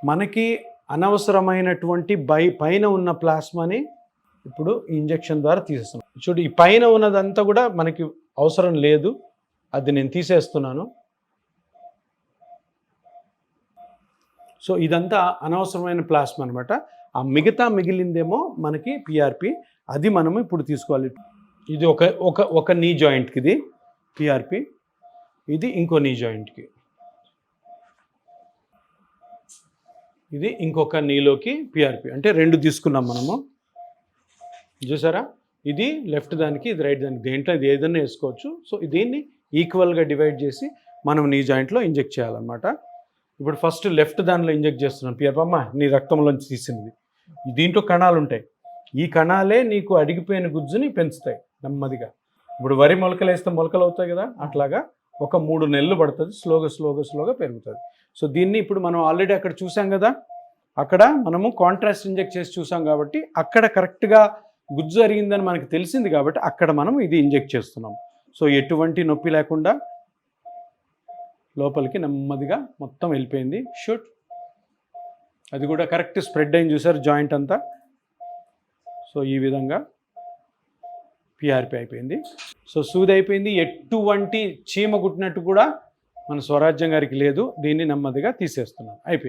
మనకి అనవసరమైనటువంటి పైన ఉన్న ప్లాస్మాని ఇప్పుడు ఇంజెక్షన్ ద్వారా తీసేస్తున్నాం. చూడు, ఈ పైన ఉన్నదంతా కూడా మనకి అవసరం లేదు, అది నేను తీసేస్తున్నాను. సో ఇదంతా అనవసరమైన ప్లాస్మా అనమాట. ఆ మిగిలిందేమో మనకి పిఆర్పి, అది మనము ఇప్పుడు తీసుకోవాలి. ఇది ఒక నీ జాయింట్కి ఇది పిఆర్పి, ఇది ఇంకో నీ జాయింట్కి, ఇది ఇంకొక నీలోకి పిఆర్పి. అంటే 2 తీసుకున్నాం మనము, చూసారా? ఇది లెఫ్ట్ దానికి, ఇది రైట్ దానికి, దేంట్లో ఇది ఏదైనా వేసుకోవచ్చు. సో దీన్ని ఈక్వల్గా డివైడ్ చేసి మనం నీ జాయింట్లో ఇంజెక్ట్ చేయాలన్నమాట. ఇప్పుడు ఫస్ట్ లెఫ్ట్ దానిలో ఇంజెక్ట్ చేస్తున్నాను. పిఆర్పి అమ్మ నీ రక్తంలోంచి తీసినది. దీంట్లో కణాలు ఉంటాయి, ఈ కణాలే నీకు అడిగిపోయిన గుజ్జుని పెంచుతాయి నెమ్మదిగా. ఇప్పుడు వరి మొలకలు వేస్తే మొలకలు అవుతాయి కదా, అట్లాగా ఒక 3 నెలలు పడుతుంది, స్లోగా పెరుగుతుంది. సో దీన్ని ఇప్పుడు మనం ఆల్రెడీ అక్కడ చూసాం కదా, అక్కడ మనము కాంట్రాస్ట్ ఇంజెక్ట్ చేసి చూసాం కాబట్టి అక్కడ కరెక్ట్గా గుజ్జు అరిగిందని మనకు తెలిసింది కాబట్టి అక్కడ మనం ఇది ఇంజెక్ట్ చేస్తున్నాం. సో ఎటువంటి నొప్పి లేకుండా లోపలికి నెమ్మదిగా మొత్తం వెళ్ళిపోయింది. షూట్, అది కూడా కరెక్ట్ స్ప్రెడ్ అయింది, చూసారు జాయింట్ అంతా. సో ఈ విధంగా పిఆర్పి అయిపోయింది. సో సూది అయిపోయింది. ఎటువంటి చీమ కుట్టినట్టు కూడా మన స్వరాజ్యం గారికి లేదు. దీన్ని నెమ్మదిగా తీసేస్తున్నాం, అయిపోయింది.